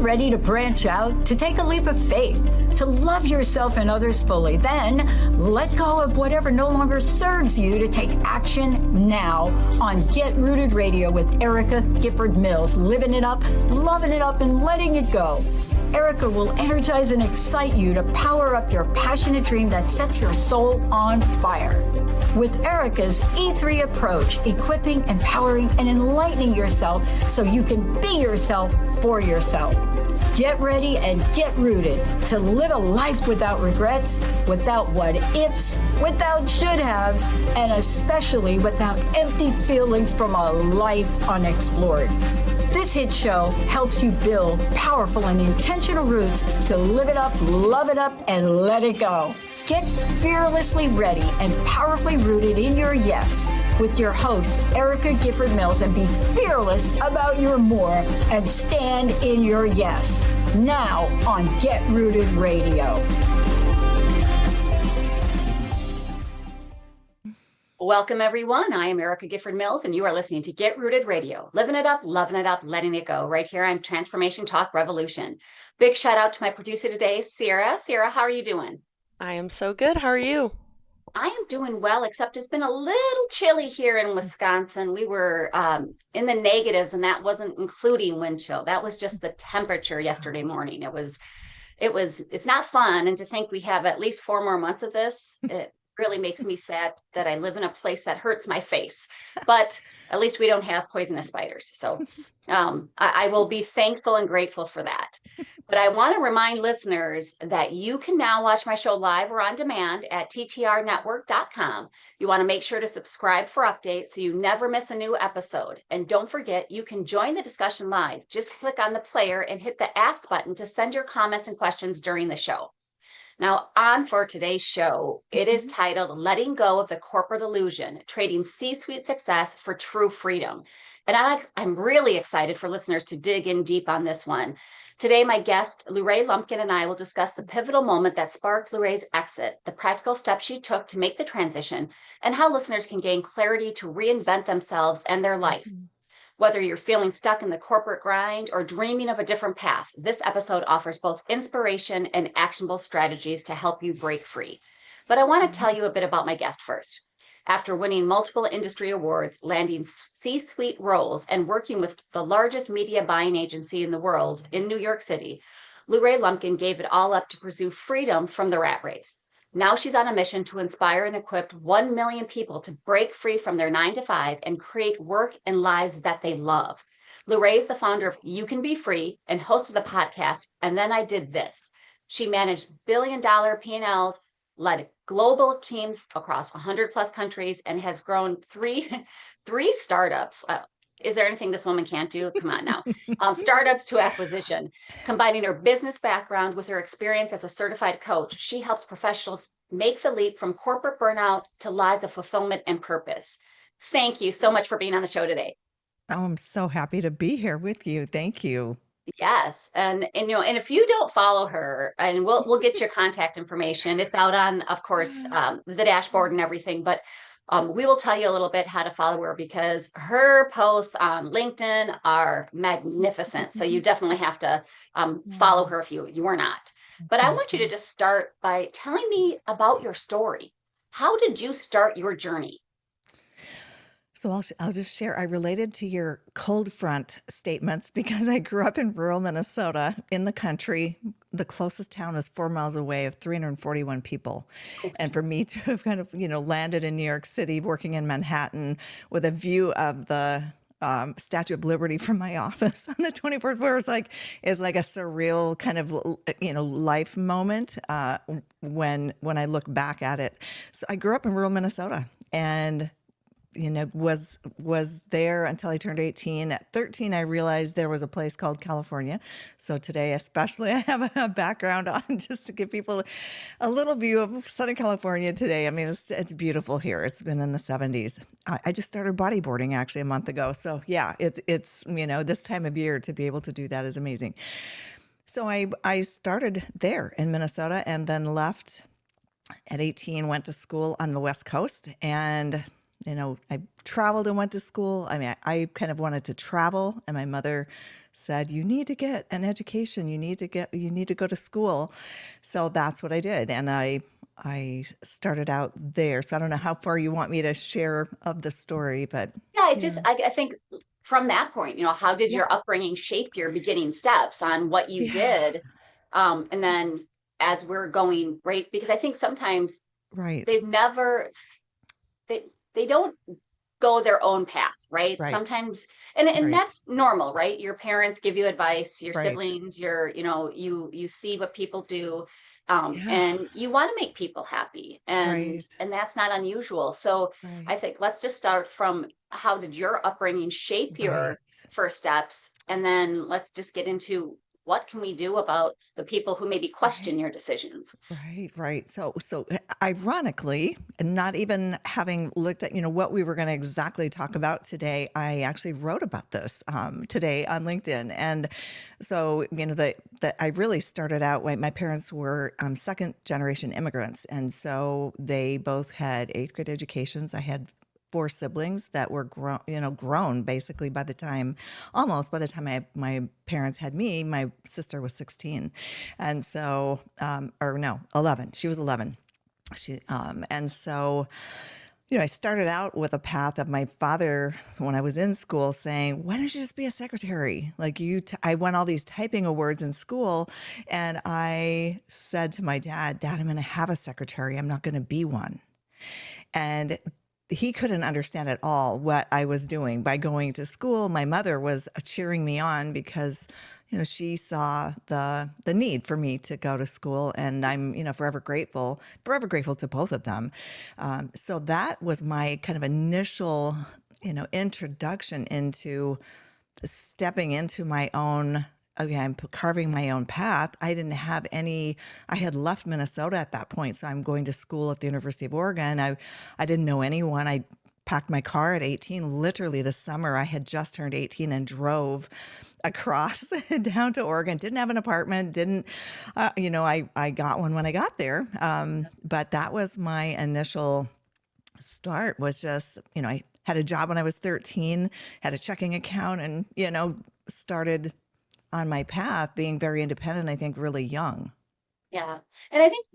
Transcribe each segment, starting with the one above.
ready to branch out, to take a leap of faith, to love yourself and others fully? Then let go of whatever no longer serves you to take action now on Get Rooted Radio with Erica Gifford Mills, living it up, loving it up, and letting it go. Erica will energize and excite you to power up your passionate dream that sets your soul on fire. With Erica's E3 approach, equipping, empowering, and enlightening yourself so you can be yourself for yourself. Get ready and get rooted to live a life without regrets, without what ifs, without should haves, and especially without empty feelings from a life unexplored. This hit show helps you build powerful and intentional roots to live it up, love it up, and let it go. Get fearlessly ready and powerfully rooted in your yes with your host, Erica Gifford Mills, and be fearless about your more and stand in your yes. Now on Get Rooted Radio. Welcome, everyone. I am Erica Gifford Mills, and you are listening to Get Rooted Radio. Living it up, loving it up, letting it go. Right here on Transformation Talk Revolution. Big shout out to my producer today, Sarah. Sarah, how are you doing? I am so good. How are you? I am doing well, except it's been a little chilly here in Wisconsin. We were in the negatives, and that wasn't including wind chill. That was just the temperature yesterday morning. It's not fun. And to think we have at least 4 more months of this, it really makes me sad that I live in a place that hurts my face, but at least we don't have poisonous spiders. So I will be thankful and grateful for that. But I want to remind listeners that you can now watch my show live or on demand at ttrnetwork.com. You want to make sure to subscribe for updates so you never miss a new episode. And don't forget, you can join the discussion live. Just click on the player and hit the ask button to send your comments and questions during the show. Now, on for today's show, it is titled Letting Go of the Corporate Illusion, Trading C-Suite Success for True Freedom. And I'm really excited for listeners to dig in deep on this one. Today, my guest, LuRae Lumpkin, and I will discuss the pivotal moment that sparked LuRae's exit, the practical steps she took to make the transition, and how listeners can gain clarity to reinvent themselves and their life. Whether you're feeling stuck in the corporate grind or dreaming of a different path, this episode offers both inspiration and actionable strategies to help you break free. But I want to tell you a bit about my guest first. After winning multiple industry awards, landing C-suite roles, and working with the largest media buying agency in the world in New York City, LuRae Lumpkin gave it all up to pursue freedom from the rat race. Now she's on a mission to inspire and equip 1 million people to break free from their 9-to-5 and create work and lives that they love. LuRae is the founder of You Can Be Free and host of the podcast, And Then I Did This. She managed billion-dollar P&Ls, led global teams across 100 plus countries, and has grown three startups. Is there anything this woman can't do? Come on now. Startups to acquisition. Combining her business background with her experience as a certified coach, she helps professionals make the leap from corporate burnout to lives of fulfillment and purpose. Thank you so much for being on the show today. Oh, I'm so happy to be here with you. Thank you. Yes. And if you don't follow her, and we'll get your contact information. It's out on, of course, the dashboard and everything, but we will tell you a little bit how to follow her because her posts on LinkedIn are magnificent. So you definitely have to follow her if you are not. But I want you to just start by telling me about your story. How did you start your journey? So I'll just share. I related to your cold front statements because I grew up in rural Minnesota in the country. The closest town is 4 miles away of 341 people. And for me to have kind of, landed in New York City, working in Manhattan with a view of the Statue of Liberty from my office on the 24th floor is like a surreal kind of, life moment when I look back at it. So I grew up in rural Minnesota and was there until I turned 18. At 13, I realized there was a place called California. So today, especially, I have a background on just to give people a little view of Southern California today. I mean, it's beautiful here. It's been in the 70s. I just started bodyboarding actually a month ago. So yeah, it's this time of year to be able to do that is amazing. So I started there in Minnesota and then left at 18, went to school on the West Coast and I traveled and went to school. I mean, I kind of wanted to travel, and my mother said, you need to get an education. You need to go to school. So that's what I did. And I started out there. So I don't know how far you want me to share of the story, but Yeah, yeah. I think from that point, how did Yeah. your upbringing shape your beginning steps on what you Yeah. did? And then as we're going, right, because I think sometimes Right. they've never, they don't go their own path, right? Right. Sometimes, and Right. that's normal, right? Your parents give you advice, your Right. siblings, you see what people do, Yeah. and you want to make people happy, Right. and that's not unusual. So Right. I think let's just start from how did your upbringing shape your Right. first steps, and then let's just get into what can we do about the people who maybe Right. question your decisions. Right, right. So ironically, and not even having looked at, what we were going to exactly talk about today, I actually wrote about this today on LinkedIn. And so, that I really started out when my parents were second generation immigrants. And so they both had eighth grade educations. I had four siblings that were grown basically almost by the time my parents had me. My sister was 16. And so, or no, 11. She was 11. And so, I started out with a path of my father when I was in school saying, why don't you just be a secretary? Like I won all these typing awards in school. And I said to my dad, I'm going to have a secretary. I'm not going to be one. And he couldn't understand at all what I was doing by going to school. My mother was cheering me on because, she saw the need for me to go to school, and I'm, forever grateful to both of them. So that was my kind of initial, introduction into stepping into my own. Okay, I'm carving my own path. I had left Minnesota at that point. So I'm going to school at the University of Oregon. I didn't know anyone. I packed my car at 18, literally the summer I had just turned 18, and drove across down to Oregon. Didn't have an apartment. I got one when I got there. But that was my initial start, was just, I had a job when I was 13, had a checking account, and, started on my path being very independent, I think really young. Yeah. And I think,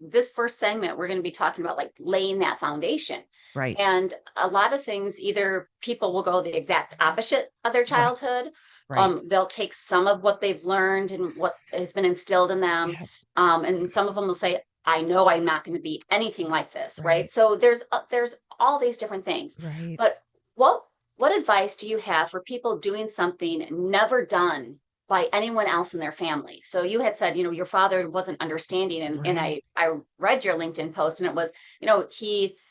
this first segment, we're going to be talking about like laying that foundation. Right. And a lot of things, either people will go the exact opposite of their Right. childhood. Right. They'll take some of what they've learned and what has been instilled in them. Yeah. And some of them will say, I know I'm not going to be anything like this. Right. Right. So there's all these different things. But Right. what advice do you have for people doing something never done by anyone else in their family? So you had said, your father wasn't understanding, and Right. I read your LinkedIn post, and it was,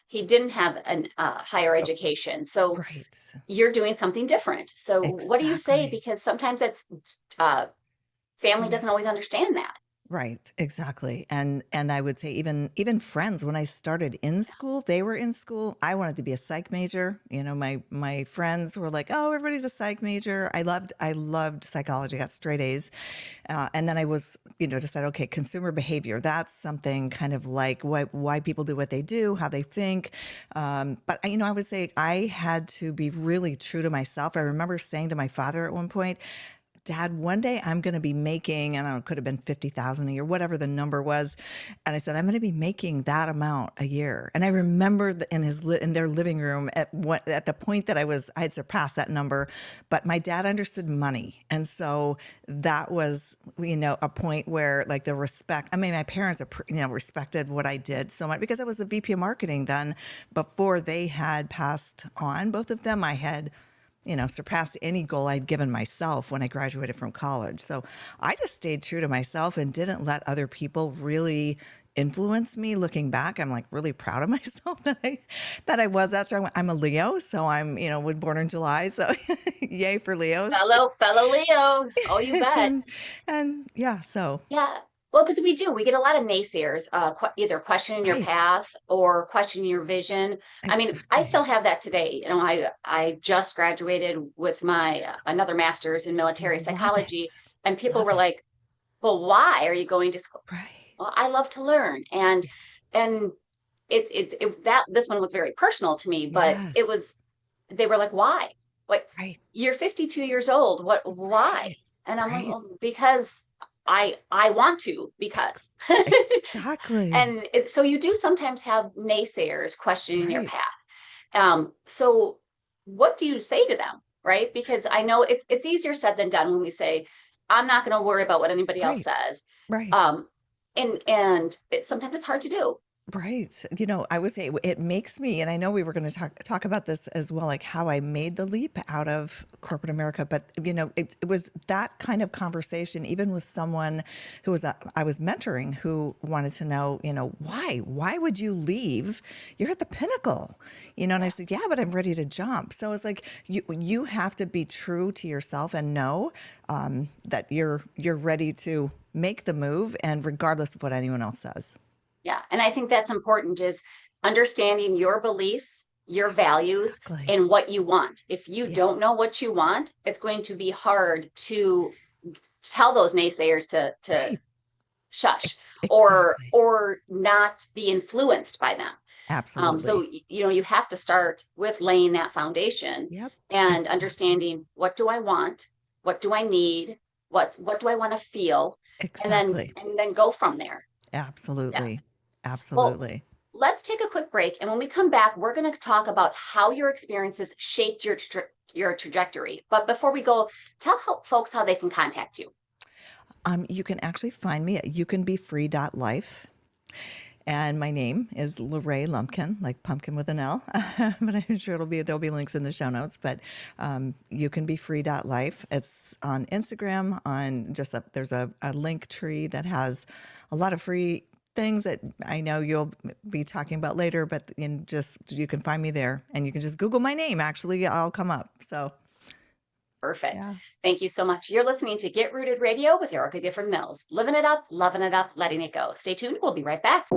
he didn't have an higher education. So Right. you're doing something different. So what do you say? Exactly. Because sometimes that's family Yeah. doesn't always understand that. Right, exactly. And I would say even friends, when I started in school, they were in school. I wanted to be a psych major. My friends were like, "Oh, everybody's a psych major." I loved psychology, got straight A's. And then I was, decided, okay, consumer behavior. That's something kind of like why people do what they do, how they think. But I would say I had to be really true to myself. I remember saying to my father at one point, Dad, one day I'm going to be making, I don't know, it could have been 50,000 a year, whatever the number was. And I said, I'm going to be making that amount a year. And I remember in their living room at the point that I had surpassed that number, but my dad understood money. And so that was, a point where like the respect, I mean, my parents, respected what I did so much because I was the VP of marketing then. Before they had passed on, both of them, I had surpassed any goal I'd given myself when I graduated from college. So I just stayed true to myself and didn't let other people really influence me. Looking back, I'm like really proud of myself that I was that strong. I'm a Leo, so I'm, was born in July. So yay for Leos. Fellow Leo. Oh, you bet. and yeah, so Yeah. Well, because we get a lot of naysayers, either questioning your right. path or questioning your vision. I mean, I still Exactly. have that today. I just graduated with my another master's in military Love psychology, it. and people Love were it. like, "Well, why are you going to school?" Right. Well, I love to learn, and this one was very personal to me, but it Yes. was they were like, "Why? Like, Right. you're 52 years old. Why? Right. And I'm like, Right. well, because I want to, because. Ex- exactly. And so you do sometimes have naysayers questioning your Right. path. So what do you say to them? Right? Because I know it's easier said than done when we say, I'm not going to worry about what anybody else Right. says. Right. Um, and sometimes it's hard to do. Right. I would say it makes me, and I know we were going to talk about this as well, like how I made the leap out of corporate America. But it was that kind of conversation, even with someone who I was mentoring, who wanted to know, why would you leave? You're at the pinnacle, And I said, yeah, but I'm ready to jump. So it's like you have to be true to yourself and know that you're ready to make the move, and regardless of what anyone else says. Yeah. And I think that's important, is understanding your beliefs, your values, Exactly. and what you want. If you don't Yes. know what you want, it's going to be hard to tell those naysayers to Right. shush Exactly. or not be influenced by them. So Absolutely. you have to start with laying that foundation Yep. and Exactly. understanding, what do I want, what do I need, what do I want to feel, Exactly. and then go from there. Yeah. Absolutely. Well, Absolutely. let's take a quick break, and when we come back, we're going to talk about how your experiences shaped your trajectory. But before we go, tell folks how they can contact you. You can actually find me at youcanbefree.life. And my name is LuRae Lumpkin, like pumpkin with an L. But I'm sure there'll be links in the show notes. But youcanbefree.life. It's on Instagram. There's a link tree that has a lot of free things that I know you'll be talking about later. But you can find me there, and you can just Google my name. Actually, I'll come up. So Perfect. yeah. Thank you so much. You're listening to Get Rooted Radio with Erica Gifford Mills. Living it up, loving it up, letting it go. Stay tuned. We'll be right back.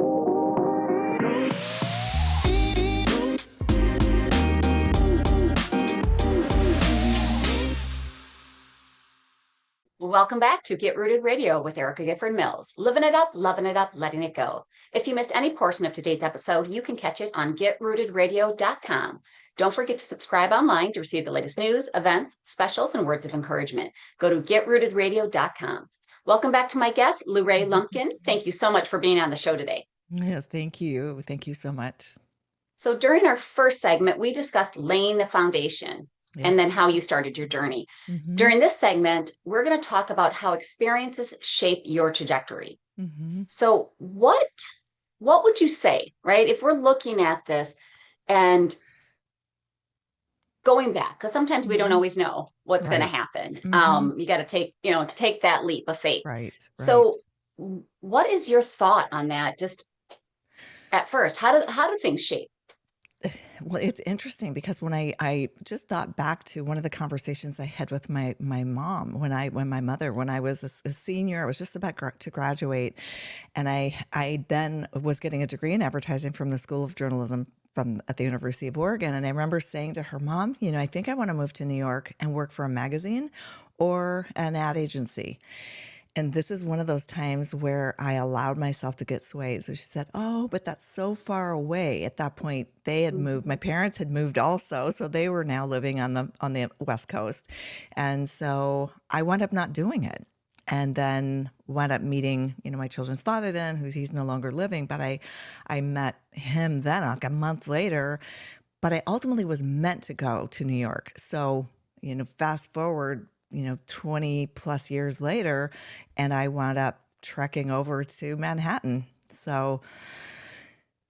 Welcome back to Get Rooted Radio with Erica Gifford Mills. Living it up, loving it up, letting it go. If you missed any portion of today's episode, you can catch it on getrootedradio.com. Don't forget to subscribe online to receive the latest news, events, specials, and words of encouragement. Go to getrootedradio.com. Welcome back to my guest, LuRae Lumpkin. Thank you so much for being on the show today. Yes, thank you. Thank you so much. So during our first segment, we discussed laying the foundation Yeah. and then how you started your journey. Mm-hmm. During this segment, we're going to talk about how experiences shape your trajectory. Mm-hmm. So what would you say, right? If we're looking at this and going back, because sometimes we don't Mm-hmm. always know what's going to Right. happen. Mm-hmm. You got to take that leap of faith. Right. So what is your thought on that? Just at first, how do things shape? Well, it's interesting because when I just thought back to one of the conversations I had with my mom when I was a senior, I was just about to graduate, and I then was getting a degree in advertising from the School of Journalism at the University of Oregon. And I remember saying to her, Mom, I think I want to move to New York and work for a magazine or an ad agency. And this is one of those times where I allowed myself to get swayed. So she said, oh, but that's so far away. At that point, they had moved. My parents had moved also. So they were now living on the West Coast. And so I wound up not doing it. And then wound up meeting, my children's father then, he's no longer living. But I met him then, like a month later. But I ultimately was meant to go to New York. So, fast forward 20 plus years later, and I wound up trekking over to Manhattan. So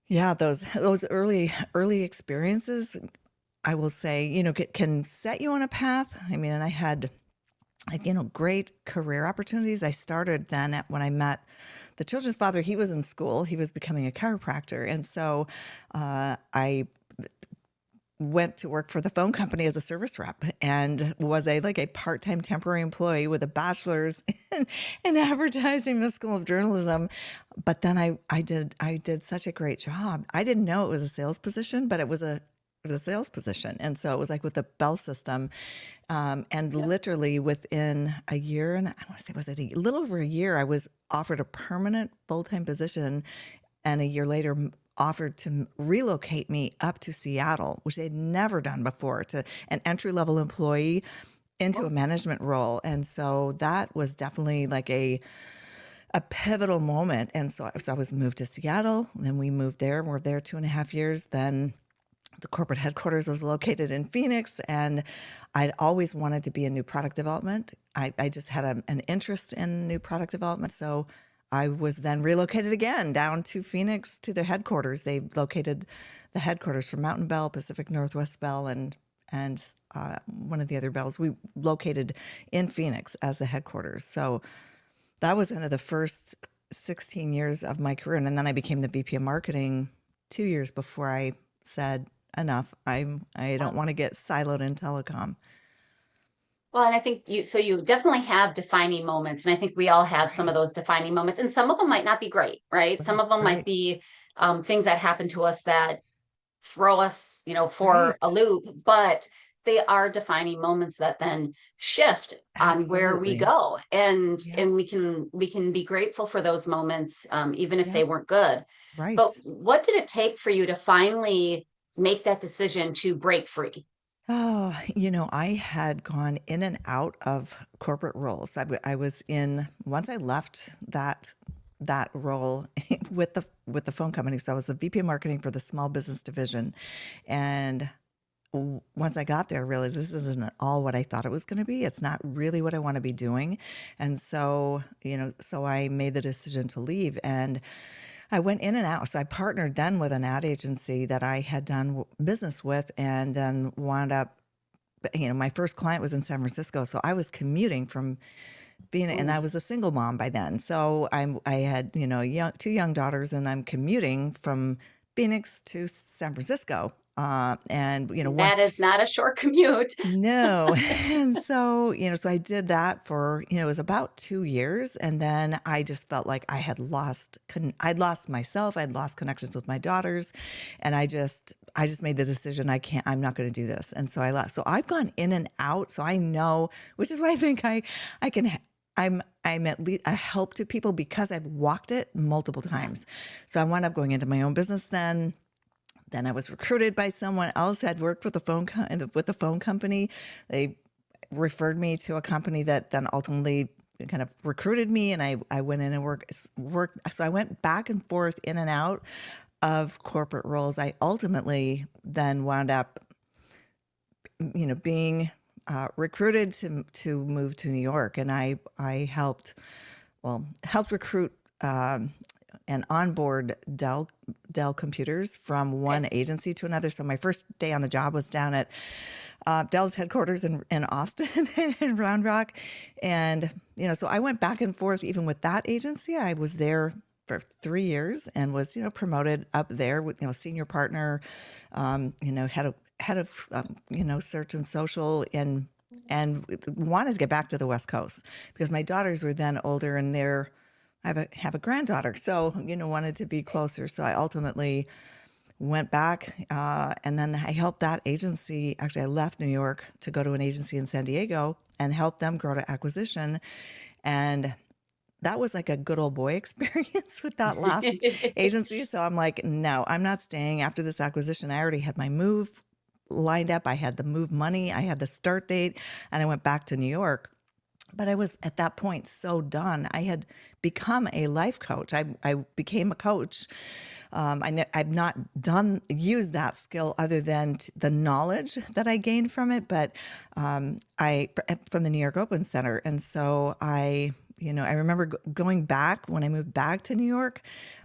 yeah, those early experiences, I will say, can set you on a path. I mean, and I had great career opportunities. I started then when I met the children's father. He was in school. He was becoming a chiropractor. And so I went to work for the phone company as a service rep and was a part-time temporary employee with a bachelor's in advertising, the School of Journalism. But then I did such a great job. I didn't know it was a sales position, but it was a sales position. And so it was like with the Bell system. And literally within a year, and I want to say, was it a little over a year, I was offered a permanent full-time position and a year later offered to relocate me up to Seattle, which they'd never done before, to an entry-level employee into a management role. And so that was definitely like a pivotal moment. And so I was moved to Seattle, and then we moved there. We're there 2.5 years. Then the corporate headquarters was located in Phoenix, and I'd always wanted to be in new product development. I just had an interest in new product development. So I was then relocated again down to Phoenix to their headquarters. They located the headquarters for Mountain Bell, Pacific Northwest Bell, and one of the other bells. We located in Phoenix as the headquarters. So that was one of the first 16 years of my career. And then I became the VP of marketing 2 years before I said, enough. I don't want to get siloed in telecom. Well, and I think you definitely have defining moments. And I think we all have some of those defining moments, and some of them might not be great, right? Some of them might be things that happen to us that throw us, for a loop, but they are defining moments that then shift on where we go. And we can be grateful for those moments, even if they weren't good. Right. But what did it take for you to finally make that decision to break free? Oh, I had gone in and out of corporate roles. I was in, once I left that role with the phone company. So I was the VP of marketing for the small business division. And once I got there, I realized this isn't at all what I thought it was going to be. It's not really what I want to be doing. And so, so I made the decision to leave, and I went in and out. So I partnered then with an ad agency that I had done business with, and then wound up, my first client was in San Francisco. So I was commuting from being, and I was a single mom by then. So I had, two young daughters, and I'm commuting from Phoenix to San Francisco. And that is not a short commute. No. And so, so I did that for, it was about 2 years. And then I just felt like I'd lost myself. I'd lost connections with my daughters. And I just made the decision, I'm not going to do this. And so I left. So I've gone in and out. So I know, which is why I think I'm at least a help to people, because I've walked it multiple times. So I wound up going into my own business then. Then I was recruited by someone else who had worked with the phone company. They referred me to a company that then ultimately kind of recruited me, and I went in and worked. So I went back and forth in and out of corporate roles. I ultimately then wound up, being recruited to move to New York, and I helped recruit and onboard Dell computers from one agency to another. So my first day on the job was down at Dell's headquarters in Austin in Round Rock. And, so I went back and forth even with that agency. I was there for 3 years and was, promoted up there with, senior partner, head of search and social, and wanted to get back to the West Coast because my daughters were then older, and I have a granddaughter, so wanted to be closer. So I ultimately went back, and then I helped that agency. Actually, I left New York to go to an agency in San Diego and help them grow to acquisition, and that was like a good old boy experience with that last agency. So I'm like, no, I'm not staying after this acquisition. I already had my move lined up. I had the move money. I had the start date, and I went back to New York. But I was at that point so done. I had become a life coach. I became a coach. I've not used that skill other than the knowledge that I gained from it, but from the New York Open Center. And so I remember going back when I moved back to New York.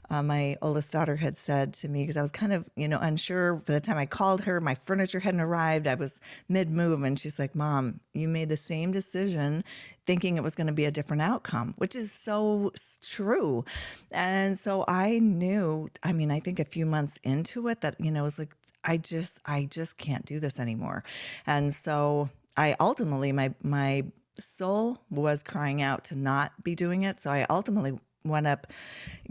My oldest daughter had said to me, because I was kind of, unsure. By the time I called her, my furniture hadn't arrived. I was mid-move, and she's like, "Mom, you made the same decision thinking it was going to be a different outcome," which is so true. And so I knew, I think a few months into it that, it was like, I just can't do this anymore. And so I ultimately, my soul was crying out to not be doing it. So I ultimately wound up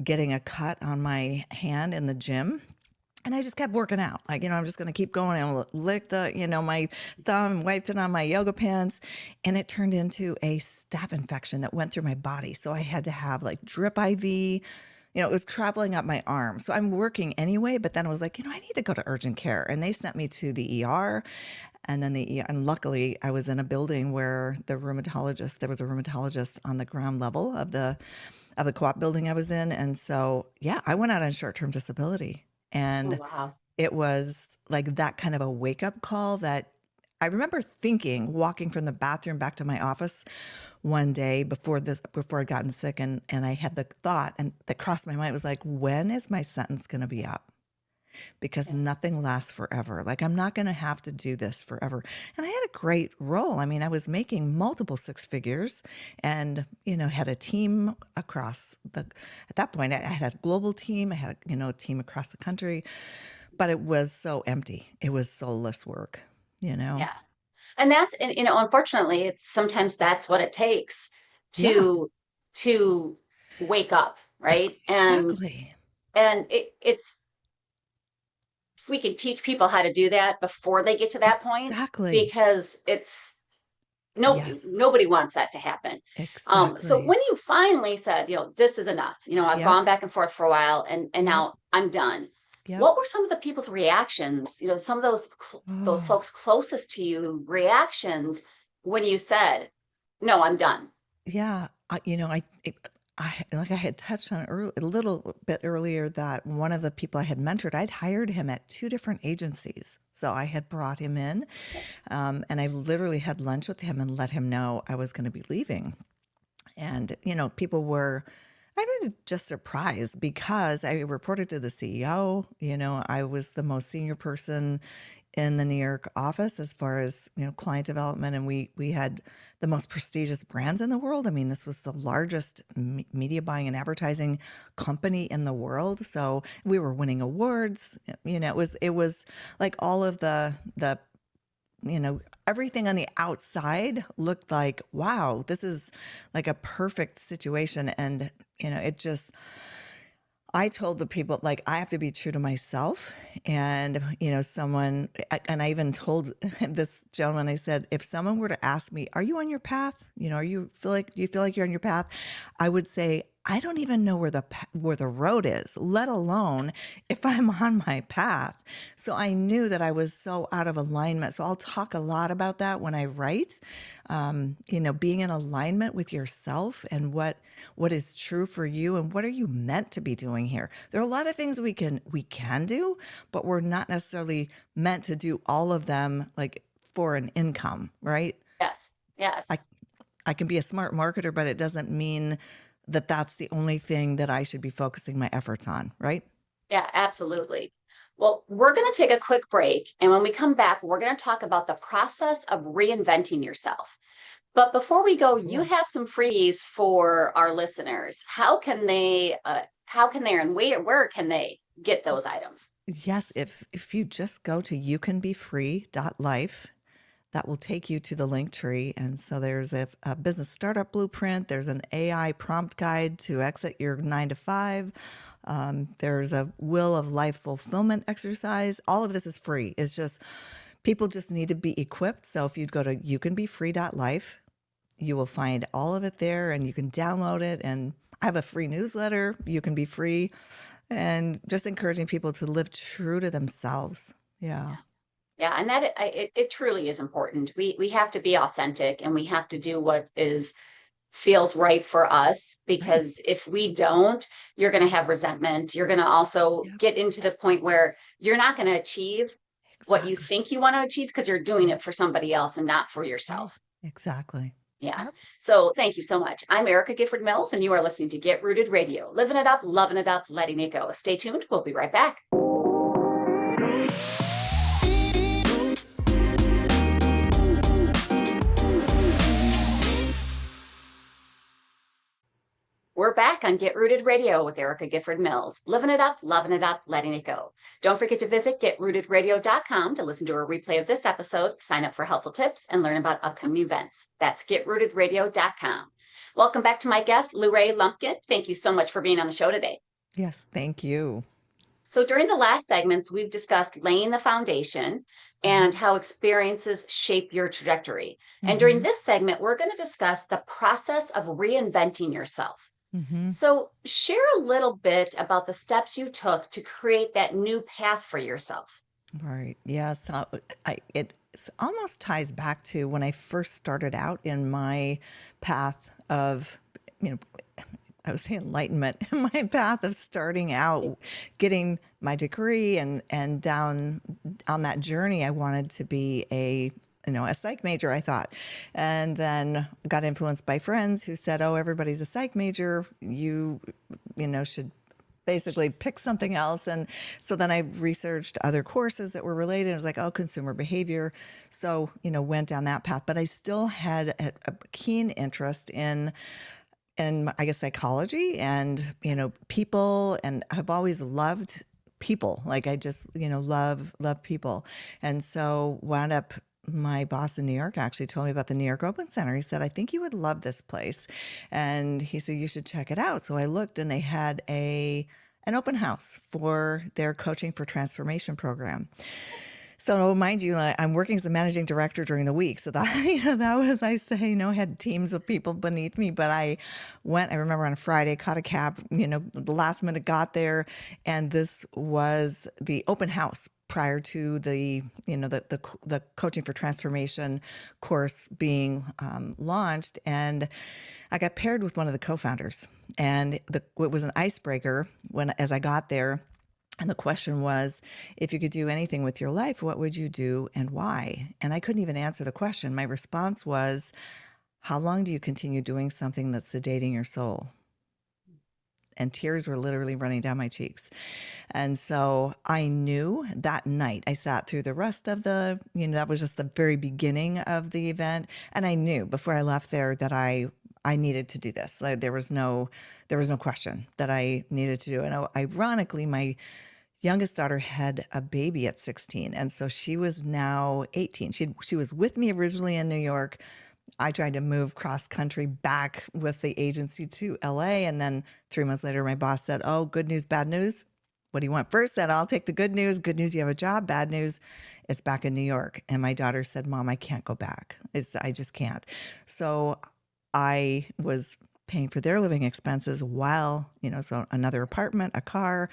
getting a cut on my hand in the gym. And I just kept working out. Like, I'm just going to keep going and lick my thumb, wiped it on my yoga pants. And it turned into a staph infection that went through my body. So I had to have like drip IV, it was traveling up my arm. So I'm working anyway, but then I was like, I need to go to urgent care. And they sent me to the ER. And then and luckily I was in a building where there was a rheumatologist on the ground level of the co-op building I was in. And so, yeah, I went out on short-term disability. Oh, And wow. it was like that kind of a wake-up call that I remember thinking, walking from the bathroom back to my office one day before I'd gotten sick, and I had the thought and that crossed my mind. It was like, when is my sentence going to be up? Because Yeah. nothing lasts forever. Like, I'm not going to have to do this forever. And I had a great role. I mean, I was making multiple six figures and, had a team at that point, I had a global team. I had, a team across the country, but it was so empty. It was soulless work, Yeah. And unfortunately, sometimes that's what it takes Yeah, to wake up, right? exactly. And it's if we can teach people how to do that before they get to that point, Exactly. because Yes, nobody wants that to happen. So exactly. when you finally said, this is enough, I've Yep, gone back and forth for a while, and yep, now I'm done. yep. What were some of the people's reactions? Some of those Oh, folks closest to you reactions when you said, "No, I'm done." yeah. Like I had touched on a little bit earlier that one of the people I had mentored, I'd hired him at two different agencies. So I had brought him in, and I literally had lunch with him and let him know I was going to be leaving. And, people were, I was just surprised because I reported to the CEO. I was the most senior person in the New York office as far as, client development. And we had the most prestigious brands in the world. I mean, this was the largest media buying and advertising company in the world. So we were winning awards. It was like all of the everything on the outside looked like, wow, this is like a perfect situation. And, it just, I told the people, like, I have to be true to myself. And, and I even told this gentleman, I said, if someone were to ask me, are you on your path? Do you feel like you're on your path? I would say, I don't even know where the road is, let alone if I'm on my path. So I knew that I was so out of alignment. So I'll talk a lot about that when I write, being in alignment with yourself and what is true for you and what are you meant to be doing here. There are a lot of things we can do, but we're not necessarily meant to do all of them like for an income, right? Yes, yes. I I can be a smart marketer, but it doesn't mean that that's the only thing that I should be focusing my efforts on, right? Yeah, absolutely. Well, we're going to take a quick break. And when we come back, we're going to talk about the process of reinventing yourself. But before we go, you Cool. have some freebies for our listeners. And where can they get those items? Yes, if you just go to youcanbefree.life, that will take you to the link tree. And so there's a business startup blueprint. There's an AI prompt guide to exit your 9 to 5. There's a will of life fulfillment exercise. All of this is free. It's just people just need to be equipped. So if you go to youcanbefree.life, you will find all of it there and you can download it. And I have a free newsletter, You Can Be Free, and just encouraging people to live true to themselves. Yeah. Yeah, and it truly is important. We have to be authentic, and we have to do what is feels right for us, Right. because if we don't, you're going to have resentment. You're going to also Yep. get into the point where you're not going to achieve what you Exactly. think you want to achieve because you're doing Yep. it for somebody else and not for Right. yourself. Exactly. Yeah. Yep. So thank you so much. I'm Erica Gifford Mills, and you are listening to Get Rooted Radio, living it up, loving it up, letting it go. Stay tuned. We'll be right back. We're back on Get Rooted Radio with Erica Gifford Mills, living it up, loving it up, letting it go. Don't forget to visit getrootedradio.com to listen to a replay of this episode, sign up for helpful tips, and learn about upcoming events. That's getrootedradio.com. Welcome back to my guest, LuRae Lumpkin. Thank you so much for being on the show today. Yes. Thank you. So during the last segments, we've discussed laying the foundation Mhm. and how experiences shape your trajectory. And during Mhm. this segment, we're going to discuss the process of reinventing yourself. So share a little bit about the steps you took to create that new path for yourself. Right. Yes. It almost ties back to when I first started out in my path of, you know, I would say enlightenment, my path of starting out, getting my degree and down on that journey, I wanted to be a psych major, I thought. And then got influenced by friends who said, oh, everybody's a psych major. Should basically pick something else. And so then I researched other courses that were related. I was like, oh, consumer behavior. So, went down that path, but I still had a keen interest in I guess psychology and, people. And I've always loved people. Like I just, love people. And so wound up, my boss in New York actually told me about the New York Open Center. He said, I think you would love this place. And he said, you should check it out. So I looked and they had an open house for their coaching for transformation program. So mind you, I'm working as a managing director during the week. So that, that was, I say, had teams of people beneath me, but I remember on a Friday, caught a cab, the last minute got there. And this was the open house prior to the coaching for transformation course being launched. And I got paired with one of the co-founders, and it was an icebreaker as I got there. And the question was, if you could do anything with your life, what would you do and why? And I couldn't even answer the question. My response was, how long do you continue doing something that's sedating your soul? And tears were literally running down my cheeks. And so I knew that night, I sat through the rest of that was just the very beginning of the event. And I knew before I left there that I needed to do this. Like, there was no question that I needed to do it. And ironically, my youngest daughter had a baby at 16. And so she was now 18. She was with me originally in New York. I tried to move cross country back with the agency to LA. And then 3 months later, my boss said, oh, good news, bad news. What do you want first? Said, I'll take the good news. Good news, you have a job. Bad news, it's back in New York. And my daughter said, Mom, I can't go back. I just can't. So I was paying for their living expenses while, so another apartment, a car,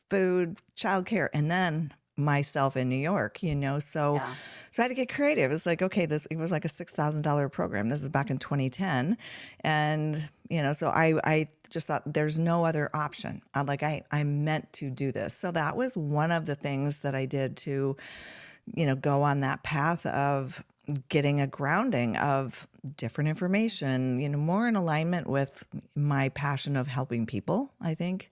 food, childcare, and then myself in New York, so Yeah. I had to get creative. It's like, okay, it was like a $6,000 program. This is back in 2010. And, so I just thought there's no other option. I'm meant to do this. So that was one of the things that I did to, go on that path of getting a grounding of different information, more in alignment with my passion of helping people, I think.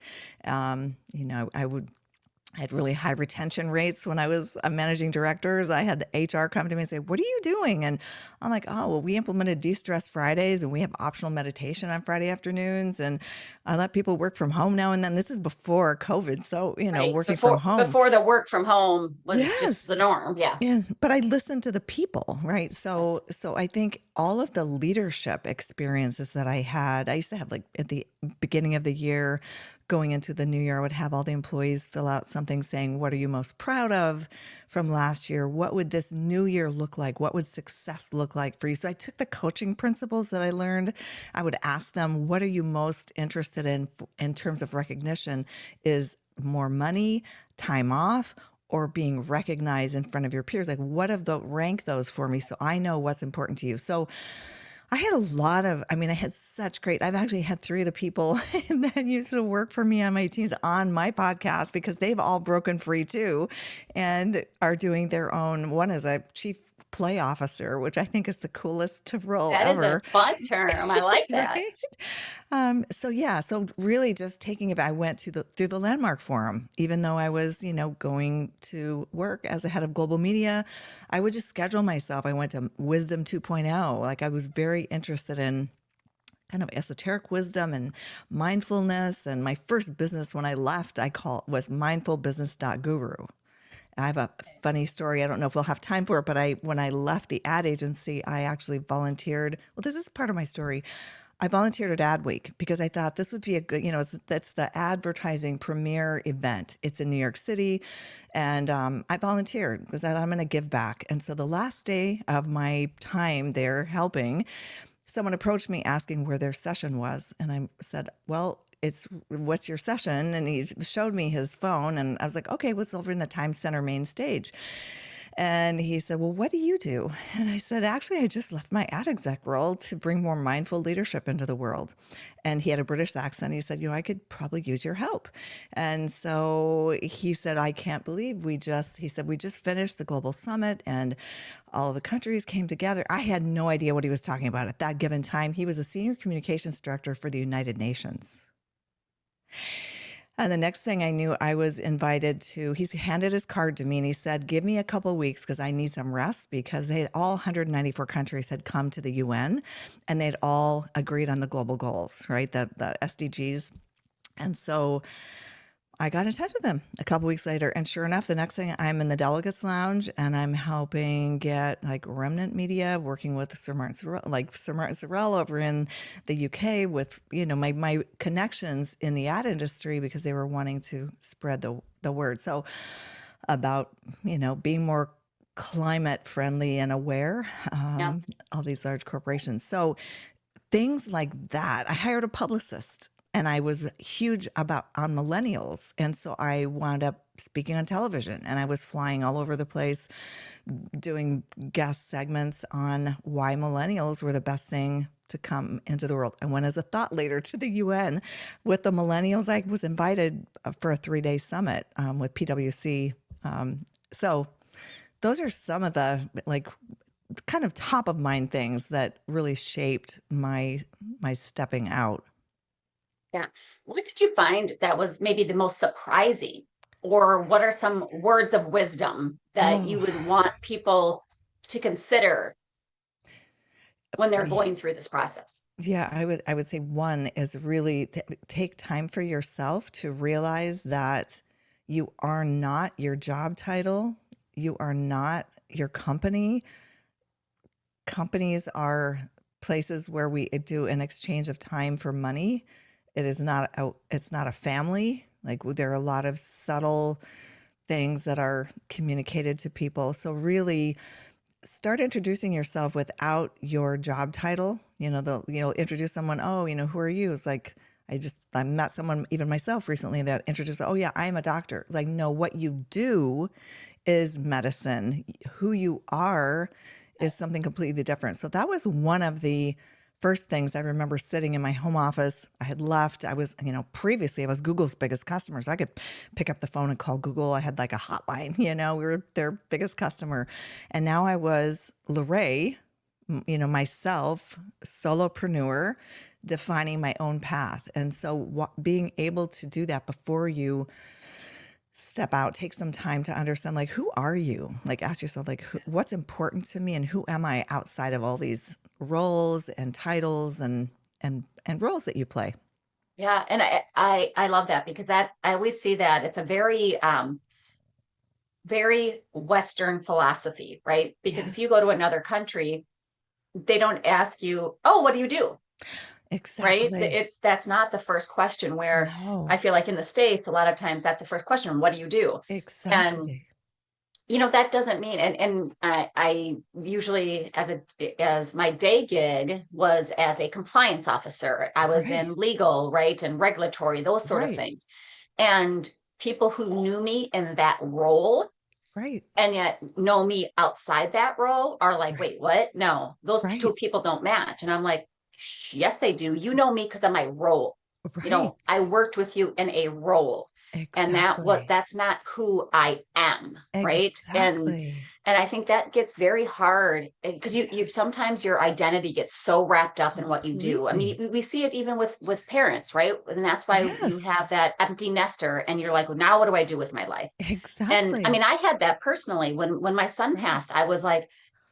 I had really high retention rates when I was a managing director. I had the HR come to me and say, what are you doing? And I'm like, oh, well, we implemented De-Stress Fridays and we have optional meditation on Friday afternoons. And I let people work from home now and then. This is before COVID. So, Right. working from home. Before the work from home was Yes. just the norm. Yeah. Yeah, but I listened to the people, right? So I think all of the leadership experiences that I had, I used to have, like, at the beginning of the year, going into the new year, I would have all the employees fill out something saying, what are you most proud of from last year? What would this new year look like? What would success look like for you? So I took the coaching principles that I learned. I would ask them, what are you most interested in terms of recognition? Is more money, time off, or being recognized in front of your peers? Like, rank those for me so I know what's important to you. So I had I had I've actually had 3 of the people that used to work for me on my teams on my podcast, because they've all broken free too and are doing their own. One is a chief play officer, which I think is the coolest role That ever. is a fun term. I like that. Right? So really just taking it. I went through the Landmark Forum, even though I was, going to work as a head of global media. I would just schedule myself. I went to Wisdom 2.0. Like, I was very interested in kind of esoteric wisdom and mindfulness. And my first business when I left, was mindfulbusiness.guru. I have a funny story. I don't know if we'll have time for it, but when I left the ad agency, I actually volunteered. Well, this is part of my story. I volunteered at Adweek because I thought this would be a good, that's the advertising premier event. It's in New York City. And I volunteered because I'm going to give back. And so the last day of my time there helping, someone approached me asking where their session was. And I said, well, what's your session? And he showed me his phone. And I was like, okay, what's over in the Times Center main stage? And he said, well, what do you do? And I said, actually, I just left my ad exec role to bring more mindful leadership into the world. And he had a British accent. He said, I could probably use your help. And so he said, I can't believe we just finished the global summit and all of the countries came together. I had no idea what he was talking about at that given time. He was a senior communications director for the United Nations. And the next thing I knew, I was invited to, he handed his card to me and he said, give me a couple of weeks because I need some rest, because all 194 countries had come to the UN and they'd all agreed on the global goals, right? The SDGs. And so I got in touch with him a couple weeks later. And sure enough, the next thing, I'm in the delegates lounge and I'm helping get like Remnant Media, working with Sir Martin Sorrell over in the UK with, my connections in the ad industry, because they were wanting to spread the word. So about, being more climate friendly and aware, all these large corporations. So things like that. I hired a publicist. And I was huge on millennials. And so I wound up speaking on television and I was flying all over the place doing guest segments on why millennials were the best thing to come into the world. I went as a thought leader to the UN with the millennials. I was invited for a 3-day summit with PwC. So those are some of the kind of top of mind things that really shaped my stepping out. Yeah. What did you find that was maybe the most surprising? Or what are some words of wisdom that you would want people to consider when they're going through this process? Yeah, I would say one is really take time for yourself to realize that you are not your job title. You are not your company. Companies are places where we do an exchange of time for money. It's not a family. Like there are a lot of subtle things that are communicated to people. So really start introducing yourself without your job title. Introduce someone, who are you? It's like, I met someone, even myself recently, that introduced, oh yeah, I'm a doctor. It's like, no, what you do is medicine. Who you are is something completely different. So that was one of the first things I remember sitting in my home office. I had left. I was, previously I was Google's biggest customer. So I could pick up the phone and call Google. I had like a hotline, we were their biggest customer. And now I was LuRae, myself, solopreneur, defining my own path. And so being able to do that before you step out, take some time to understand, who are you? Ask yourself, what's important to me and who am I outside of all these roles and titles and roles that you play. Yeah. And I love that, because I always see that it's a very, very Western philosophy, right? Because if you go to another country, they don't ask you, oh, what do you do? Exactly. Right? That's not the first question, where I feel like in the States, a lot of times that's the first question. What do you do? Exactly. And that doesn't mean, and I usually, as my day gig was as a compliance officer, I was in legal, right, and regulatory, those sort of things. And people who knew me in that role, and yet know me outside that role, are like, wait, what? No, those two people don't match. And I'm like, yes, they do. You know me because of my role. I worked with you in a role. Exactly. And that's not who I am, right? Exactly. And I think that gets very hard, because you sometimes your identity gets so wrapped up in what you do. I mean, we see it even with parents, right? And that's why you have that empty nester, and you're like, well, now what do I do with my life? Exactly. And I mean, I had that personally when my son passed. I was like,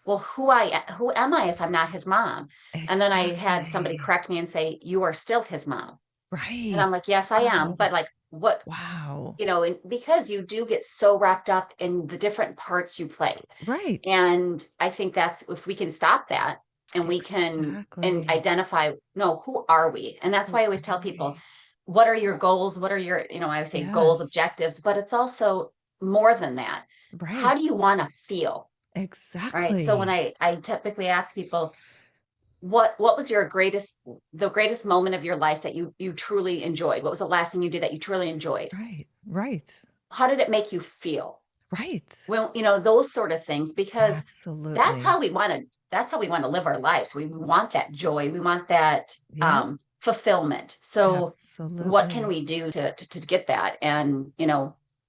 well, who am I if I'm not his mom? And then I had somebody correct me and say, you are still his mom. Right. And I'm like, yes, I am. But what? Wow. And because you do get so wrapped up in the different parts you play. Right. And I think that's, if we can stop that and we can identify, no, who are we? And that's why I always tell people, what are your goals? What are your, I would say goals, objectives, but it's also more than that. Right. How do you want to feel? Exactly. Right. So when I typically ask people, what was the greatest moment of your life that you truly enjoyed? What was the last thing you did that you truly enjoyed? Right. Right. How did it make you feel? Right. Well, those sort of things, because that's Absolutely. how we want to live our lives. We want that joy. We want that Yeah. fulfillment. So what can Absolutely. we do to get that? And,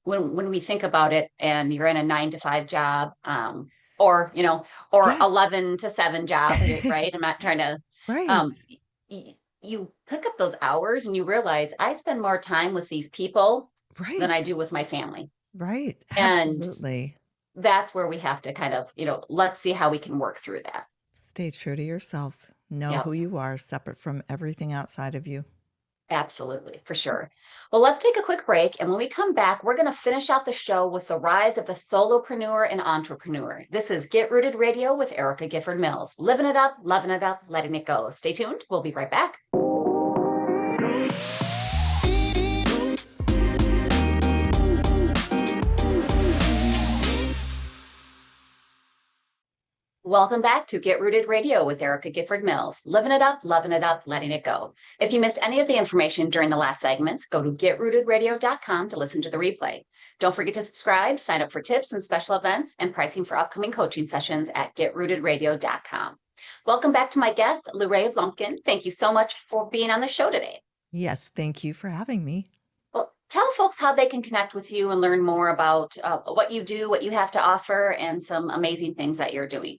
when we think about it and you're in a 9 to 5 job, or Yes. 11 to 7 job, right? I'm not trying to, Right. um, you pick up those hours and you realize I spend more time with these people than I do Right. with my family. Right. And Absolutely. that's where we have to kind of, let's see how we can work through that. Stay true to yourself. Know who Yep, you are, separate from everything outside of you. absolutely, for sure. Well, let's take a quick break. And when we come back, we're going to finish out the show with the rise of the solopreneur and entrepreneur. This is Get Rooted Radio with Erica Gifford Mills. Living it up, loving it up, letting it go. Stay tuned. We'll be right back. Welcome back to Get Rooted Radio with Erica Gifford Mills. Living it up, loving it up, letting it go. If you missed any of the information during the last segments, go to getrootedradio.com to listen to the replay. Don't forget to subscribe, sign up for tips and special events, and pricing for upcoming coaching sessions at getrootedradio.com. Welcome back to my guest, LuRae Lumpkin. Thank you so much for being on the show today. Yes. Thank you for having me. Well, tell folks how they can connect with you and learn more about what you do, what you have to offer, and some amazing things that you're doing.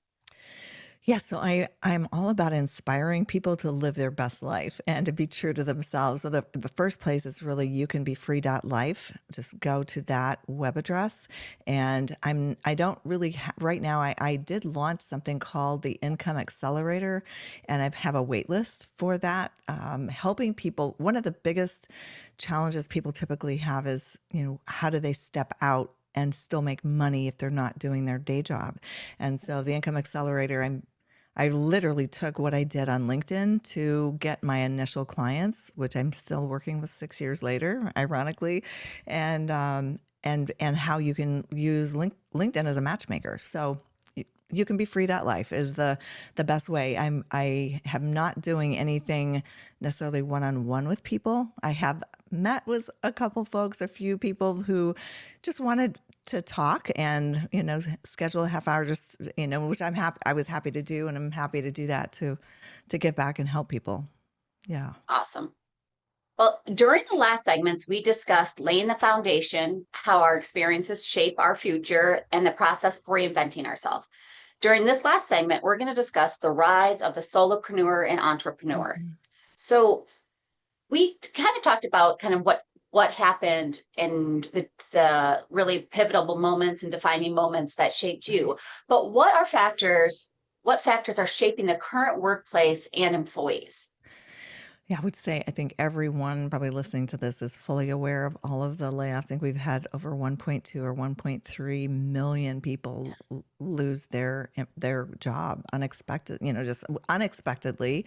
Yeah, so I'm all about inspiring people to live their best life and to be true to themselves. So the first place is really youcanbefree.life. Just go to that web address. And I don't really right now I did launch something called the Income Accelerator, and I have a wait list for that, helping people. One of the biggest challenges people typically have is, how do they step out and still make money if they're not doing their day job? And so the Income Accelerator, I literally took what I did on LinkedIn to get my initial clients, which I'm still working with 6 years later, ironically, and how you can use LinkedIn as a matchmaker. So you can be free.life is the best way. I am not doing anything necessarily one-on-one with people. I have met with a couple folks, a few people who just wanted to talk and, schedule a half hour, just, which I was happy to do. And I'm happy to do that to give back and help people. Yeah. Awesome. Well, during the last segments, we discussed laying the foundation, how our experiences shape our future, and the process of reinventing ourselves. During this last segment, we're going to discuss the rise of the solopreneur and entrepreneur. Mm-hmm. So we kind of talked about kind of what happened and the really pivotal moments and defining moments that shaped you. But what factors are shaping the current workplace and employees? Yeah, I would say I think everyone probably listening to this is fully aware of all of the layoffs. I think we've had over 1.2 or 1.3 million people lose their job unexpected, just unexpectedly.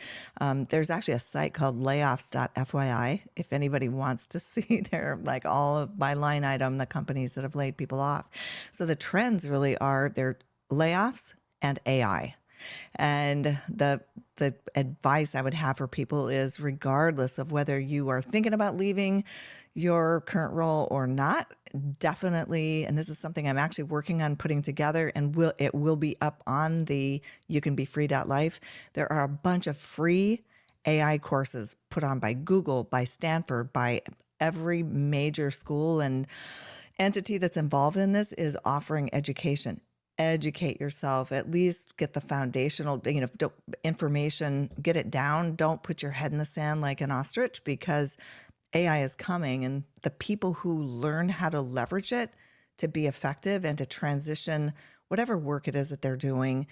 There's actually a site called layoffs.fyi if anybody wants to see like all of by line item the companies that have laid people off. So the trends really are their layoffs and AI. And the advice I would have for people is, regardless of whether you are thinking about leaving your current role or not, definitely, and this is something I'm actually working on putting together, and it will be up on the youcanbefree.life. There are a bunch of free AI courses put on by Google, by Stanford, by every major school and entity that's involved in this is offering education. Educate yourself, at least get the foundational, information, get it down. Don't put your head in the sand like an ostrich, because AI is coming, and the people who learn how to leverage it to be effective and to transition whatever work it is that they're doing,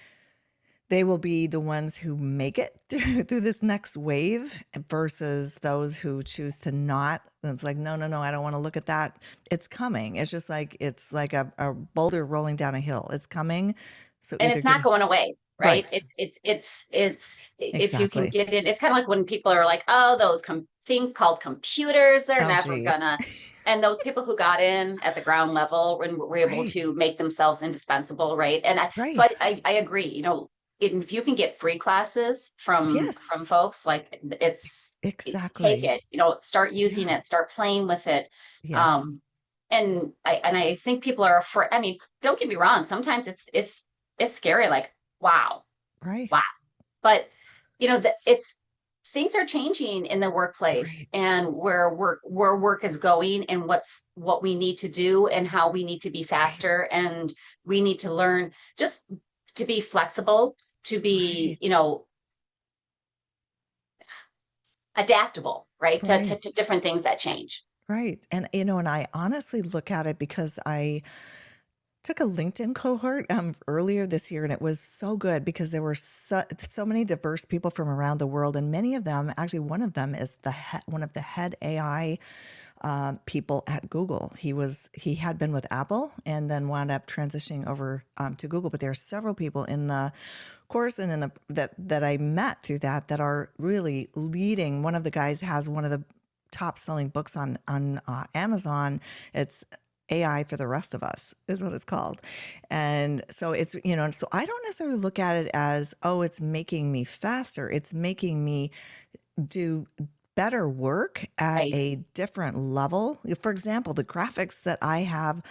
they will be the ones who make it through this next wave versus those who choose to not. And it's like, no, I don't want to look at that. It's coming. It's just like, it's like a boulder rolling down a hill. It's coming. So And either it's not going away, right? right. It's if you can Exactly. get it, it's kind of like when people are like, oh, those things called computers, they're never LG. gonna. And those people who got in at the ground level and were able Right. to make themselves indispensable, right? And so Right. I agree. if you can get free classes from Yes, folks, like take exactly. it, start using Yeah. it, start playing with it. Yes. Um, and I think people are afraid. I mean, don't get me wrong. Sometimes it's scary. Like, wow, Right. wow. But it's things are changing in the workplace Right. and where work is going and what we need to do and how we need to be Right. faster, and we need to learn just to be flexible, to be Right. adaptable, right, to Right. different things that change. Right. And and I honestly look at it because I took a LinkedIn cohort earlier this year, and it was so good because there were so many diverse people from around the world, and many of them, actually, one of them is one of the head AI people at Google. He had been with Apple and then wound up transitioning over to Google. But there are several people in the course and in the that I met through that are really leading. One of the guys has one of the top selling books on Amazon. It's AI for the rest of us is what it's called. And so it's, so I don't necessarily look at it as, oh, it's making me faster. It's making me do better work at Right. a different level. For example, the graphics that I have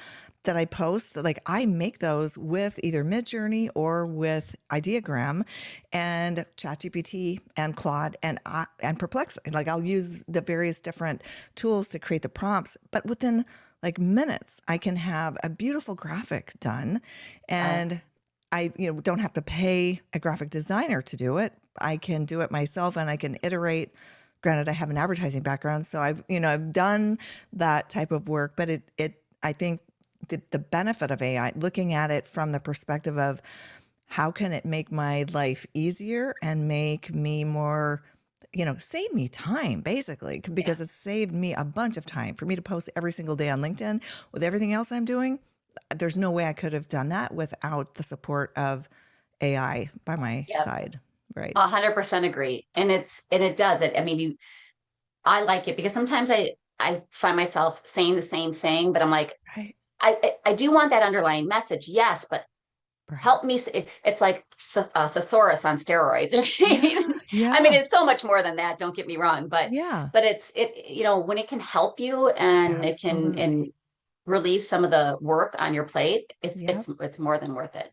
that I post, like I make those with either Midjourney or with Ideogram and ChatGPT and Claude and Perplexity. Like I'll use the various different tools to create the prompts, but within like minutes, I can have a beautiful graphic done, and I don't have to pay a graphic designer to do it. I can do it myself, and I can iterate. Granted, I have an advertising background, so I've done that type of work. But I think the benefit of AI, looking at it from the perspective of how can it make my life easier and make me more, save me time basically, Yeah. because it's saved me a bunch of time for me to post every single day on LinkedIn with everything else I'm doing. There's no way I could have done that without the support of AI by my Yep. side. Right. 100% agree. And it does it. I mean, I like it because sometimes I find myself saying the same thing, but I'm like, Right. I do want that underlying message, yes, but Right. help me. It's like thesaurus on steroids. Yeah. I mean, Yeah. it's so much more than that. Don't get me wrong, but Yeah. when it can help you and it can Absolutely. relieve some of the work on your plate, it's Yep. it's it's more than worth it.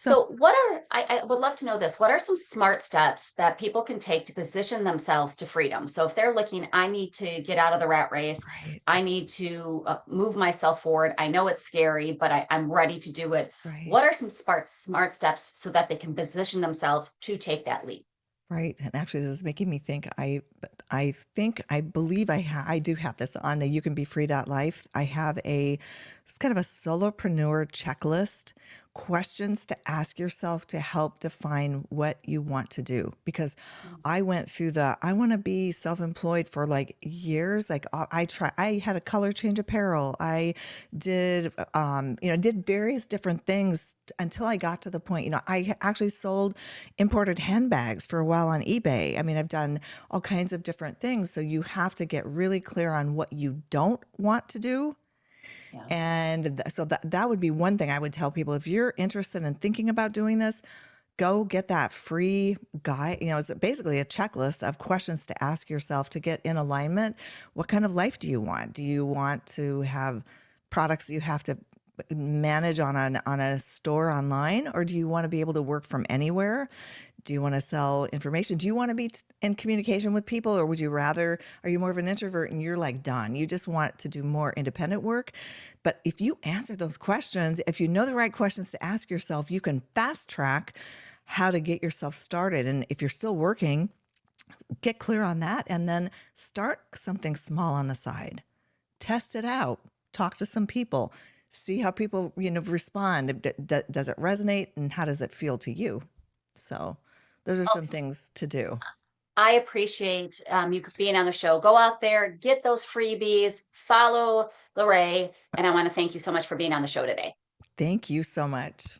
So So, I would love to know this. What are some smart steps that people can take to position themselves to freedom? So, if they're looking, I need to get out of the rat race, right. I need to move myself forward. I know it's scary, but I'm ready to do it. Right. What are some smart steps so that they can position themselves to take that leap? Right. And actually, this is making me think. I think I believe I do have this on the You Can Be Free.life. I have it's kind of a solopreneur checklist, questions to ask yourself to help define what you want to do. Because I went through I want to be self-employed for like years. Like I had a color change apparel. I did, did various different things until I got to the point, I actually sold imported handbags for a while on eBay. I mean, I've done all kinds of different things. So you have to get really clear on what you don't want to do. Yeah. And so that would be one thing I would tell people. If you're interested in thinking about doing this, go get that free guide. It's basically a checklist of questions to ask yourself to get in alignment. What kind of life do you want? Do you want to have products you have to manage on a store online, or do you want to be able to work from anywhere? Do you want to sell information? Do you want to be in communication with people, or would you rather, are you more of an introvert and you're like done? You just want to do more independent work? But if you answer those questions, if you know the right questions to ask yourself, you can fast track how to get yourself started. And if you're still working, get clear on that and then start something small on the side. Test it out. Talk to some people. See how people, respond. Does it resonate, and how does it feel to you? So those are some things to do. I appreciate you being on the show. Go out there, get those freebies, follow LuRae, and I want to thank you so much for being on the show today. Thank you so much.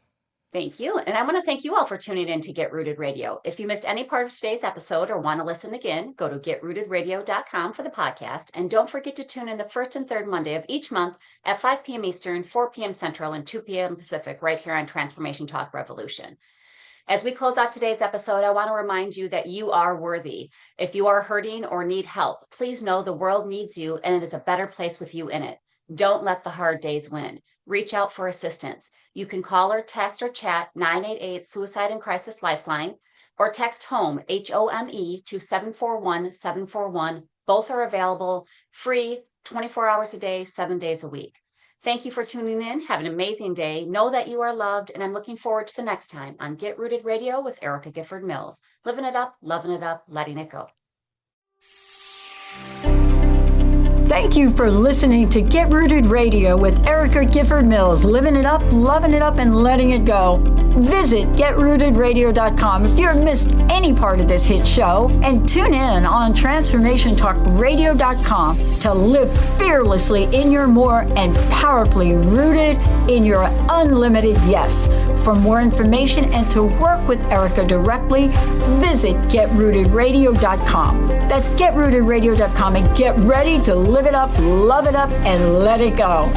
Thank you. And I want to thank you all for tuning in to Get Rooted Radio. If you missed any part of today's episode or want to listen again, go to getrootedradio.com for the podcast. And don't forget to tune in the first and third Monday of each month at 5 p.m. Eastern, 4 p.m. Central, and 2 p.m. Pacific, right here on Transformation Talk Revolution. As we close out today's episode, I want to remind you that you are worthy. If you are hurting or need help, please know the world needs you and it is a better place with you in it. Don't let the hard days win. Reach out for assistance. You can call or text or chat 988 Suicide and Crisis Lifeline or text HOME, HOME, to 741-741. Both are available free 24 hours a day, 7 days a week. Thank you for tuning in. Have an amazing day. Know that you are loved, and I'm looking forward to the next time on Get Rooted Radio with Erica Gifford Mills. Living it up, loving it up, letting it go. Thank you for listening to Get Rooted Radio with Erica Gifford Mills, living it up, loving it up, and letting it go. Visit getrootedradio.com if you've missed any part of this hit show, and tune in on transformationtalkradio.com to live fearlessly in your more and powerfully rooted in your unlimited yes. For more information and to work with Erica directly, visit getrootedradio.com. That's getrootedradio.com, and get ready to live it up, love it up, and let it go.